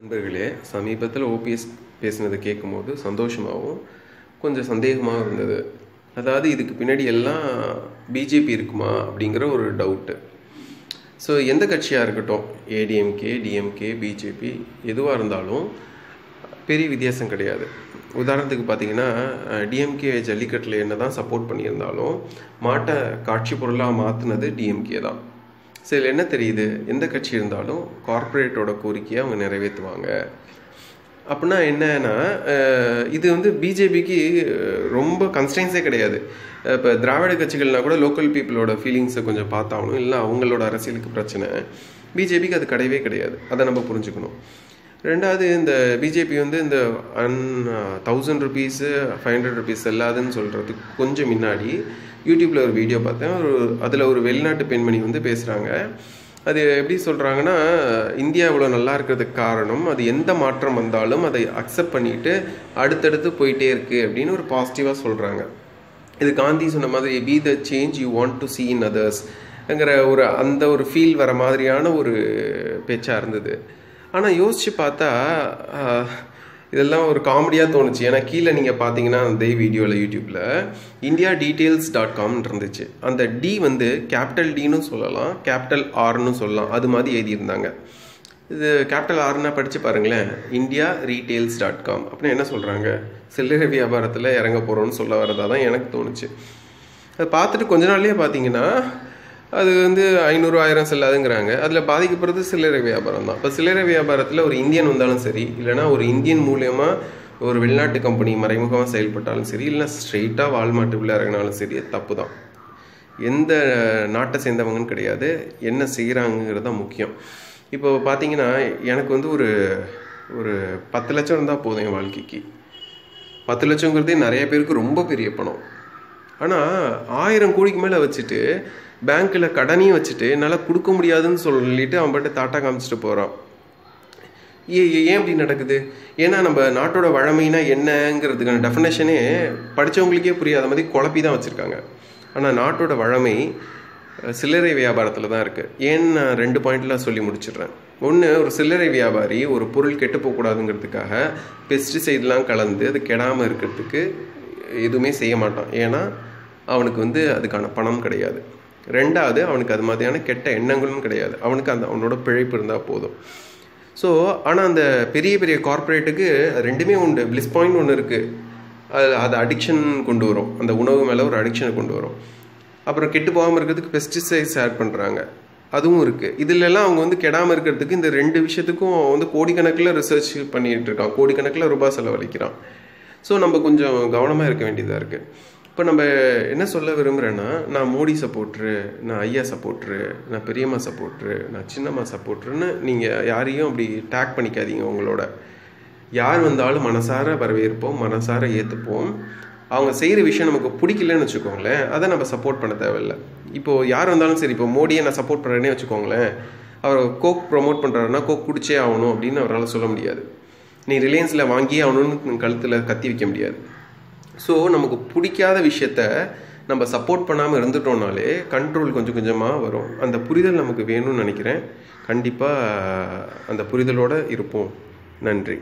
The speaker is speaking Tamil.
நண்பர்களே, சமீபத்தில் ஓபிஎஸ் பேசினதை கேட்கும்போது சந்தோஷமாகவும் கொஞ்சம் சந்தேகமாகவும் இருந்தது. அதாவது இதுக்கு பின்னாடி எல்லாம் பிஜேபி இருக்குமா அப்படிங்கிற ஒரு டவுட்டு. ஸோ எந்த கட்சியாக இருக்கட்டும், ஏடிஎம்கே, டிஎம்கே, பிஜேபி எதுவாக இருந்தாலும் பெரிய வித்தியாசம் கிடையாது. உதாரணத்துக்கு பார்த்தீங்கன்னா, டிஎம்கே ஜல்லிக்கட்டில் என்ன தான் சப்போர்ட் பண்ணியிருந்தாலும் மாட்டை காட்சி பொருளாக மாற்றினது டிஎம்கே தான். சரி, என்ன தெரியுது, எந்த கட்சி இருந்தாலும் கார்ப்பரேட்டோட கோரிக்கையை அவங்க நிறைவேற்றுவாங்க. அப்படின்னா என்னன்னா, இது பிஜேபிக்கு ரொம்ப கன்ஸ்டன்ஸே கிடையாது. இப்போ திராவிட கட்சிகள்னா கூட லோக்கல் பீப்புளோட ஃபீலிங்ஸை கொஞ்சம் பார்த்தாகணும், இல்லை அவங்களோட அரசியலுக்கு பிரச்சனை. பிஜேபிக்கு அது கிடையவே கிடையாது. அதை நம்ம புரிஞ்சுக்கணும். ரெண்டாவது, இந்த பிஜேபி இந்த 1000 ருபீஸு 500 ருபீஸ் செல்லாதுன்னு சொல்கிறதுக்கு கொஞ்சம் முன்னாடி யூடியூப்பில் ஒரு வீடியோ பார்த்தேன். அதில் ஒரு வெளிநாட்டு பெண்மணி பேசுகிறாங்க. அது எப்படி சொல்கிறாங்கன்னா, இந்தியா இவ்வளோ நல்லா இருக்கிறதுக்கு காரணம் அது எந்த மாற்றம் வந்தாலும் அதை அக்செப்ட் பண்ணிவிட்டு அடுத்தடுத்து போயிட்டே இருக்குது அப்படின்னு ஒரு பாசிட்டிவாக சொல்கிறாங்க. இது காந்தி சொன்ன மாதிரி be the change you want to see in othersங்கிற அந்த ஒரு ஃபீல் வர மாதிரியான ஒரு பேச்சாக இருந்தது. ஆனால் யோசித்து பார்த்தா இதெல்லாம் ஒரு காமெடியாக தோணுச்சு. ஏன்னா கீழே நீங்கள் பார்த்தீங்கன்னா அந்த வீடியோவில் யூடியூப்பில் indiadetails.com இருந்துச்சு. அந்த டி கேபிட்டல் டின்னு சொல்லலாம், கேபிட்டல் ஆர்னு சொல்லலாம், அது மாதிரி எழுதியிருந்தாங்க. இது கேபிட்டல் ஆர்னா படித்து பாருங்களேன். indiaretails.com அப்படின்னு என்ன சொல்கிறாங்க, சில்லறை வியாபாரத்தில் இறங்க போகிறோன்னு சொல்ல வரதா தான் எனக்கு தோணுச்சு. அதை பார்த்துட்டு கொஞ்ச நாள்லேயே பார்த்தீங்கன்னா அது 500 1000 செல்லாதுங்கிறாங்க. அதில் பாதிக்கப்படுறது சில்லறை வியாபாரம் தான். இப்போ சில்லறை வியாபாரத்தில் ஒரு இந்தியன் வந்தாலும் சரி, இல்லைனா ஒரு இந்தியன் மூலியமாக ஒரு வெளிநாட்டு கம்பெனி மறைமுகமாக செயல்பட்டாலும் சரி, இல்லைனா ஸ்ட்ரெயிட்டாக வால்மார்ட் உள்ள இறங்கினாலும் சரி, தப்பு தான். எந்த நாட்டை சேர்ந்தவங்கன்னு கிடையாது, என்ன செய்கிறாங்கிறது தான் முக்கியம். இப்போ பார்த்தீங்கன்னா, எனக்கு ஒரு 10 லட்சம் இருந்தால் போதும் என் வாழ்க்கைக்கு. 10 லட்சங்கிறதே நிறைய பேருக்கு ரொம்ப பெரிய பணம். ஆனால் 1000 கோடிக்கு மேலே வச்சுட்டு பேங்க்கில் கடனையும் வச்சுட்டு என்னால் கொடுக்க முடியாதுன்னு சொல்லிட்டு அவன் பாட்டு தாட்டா காமிச்சிட்டு போகிறான். ஏன் இப்படி நடக்குது? ஏன்னா நம்ம நாட்டோட வழமைனா என்னங்கிறதுக்கான டெஃபினேஷனே படித்தவங்களுக்கே புரியாத மாதிரி குழப்பி தான் வச்சுருக்காங்க. ஆனால் நாட்டோட வழமை சில்லறை வியாபாரத்தில் தான் இருக்குது. ஏன்னு நான் 2 பாயிண்ட்லாம் சொல்லி முடிச்சிடுறேன். ஒன்று, ஒரு சில்லறை வியாபாரி ஒரு பொருள் கெட்டு போகக்கூடாதுங்கிறதுக்காக பெஸ்டிசைட்லாம் கலந்து அது கெடாமல் இருக்கிறதுக்கு எதுவுமே செய்ய மாட்டான். ஏன்னா அவனுக்கு அதுக்கான பணம் கிடையாது. ரெண்டாவது, அவனுக்கு அது மாதிரியான கெட்ட எண்ணங்களும் கிடையாது. அவனுக்கு அவனோட பிழைப்பு இருந்தால் போதும். ஸோ ஆனால் அந்த பெரிய பெரிய கார்ப்பரேட்டுக்கு ரெண்டுமே உண்டு. பிளிஸ் பாயிண்ட் ஒன்று இருக்குது, அது அடிக்ஷன் கொண்டு வரும், அந்த உணவு மேலே ஒரு அடிக்ஷனை கொண்டு வரும். அப்புறம் கெட்டு போகாமல் இருக்கிறதுக்கு பெஸ்டிசைட்ஸ் ஆட் பண்ணுறாங்க, அதுவும் இருக்குது. இதிலெல்லாம் அவங்க கெடாமல் இருக்கிறதுக்கு இந்த 2 விஷயத்துக்கும் கோடிக்கணக்கில் ரிசர்ச் பண்ணிகிட்டு இருக்கான், கோடிக்கணக்கில் ரூபாய் செலவழிக்கிறான். ஸோ நம்ம கொஞ்சம் கவனமாக இருக்க வேண்டியதாக இருக்குது. இப்போ நம்ம என்ன சொல்ல விரும்புகிறேன்னா, நான் மோடி சப்போர்ட்ரு, நான் ஐயா சப்போர்ட்ரு, நான் பெரியம்மா சப்போர்ட்ரு, நான் சின்னம்மா சப்போர்ட்ருன்னு நீங்கள் யாரையும் அப்படி டேக் பண்ணிக்காதீங்க. உங்களோட யார் வந்தாலும் மனசார வரவேற்போம், மனசார ஏற்றுப்போம். அவங்க செய்கிற விஷயம் நமக்கு பிடிக்கலன்னு வச்சுக்கோங்களேன், அதை நம்ம சப்போர்ட் பண்ண தேவையில்லை. இப்போது யார் வந்தாலும் சரி, இப்போ மோடியை நான் சப்போர்ட் பண்ணுறேன்னே வச்சுக்கோங்களேன், அவர் கோக் ப்ரொமோட் பண்ணுறாருன்னா கோக் குடிச்சே ஆகணும் அப்படின்னு அவரால் சொல்ல முடியாது. நீ ரிலையன்ஸில் வாங்கியே ஆகணும்னு கழுத்தில் கத்தி வைக்க முடியாது. ஸோ நமக்கு பிடிக்காத விஷயத்த நம்ம சப்போர்ட் பண்ணாமல் இருந்துட்டோம்னாலே கண்ட்ரோல் கொஞ்சம் கொஞ்சமாக வரும். அந்த புரிதல் நமக்கு வேணும்னு நினைக்கிறேன். கண்டிப்பாக அந்த புரிதலோடு இருப்போம். நன்றி.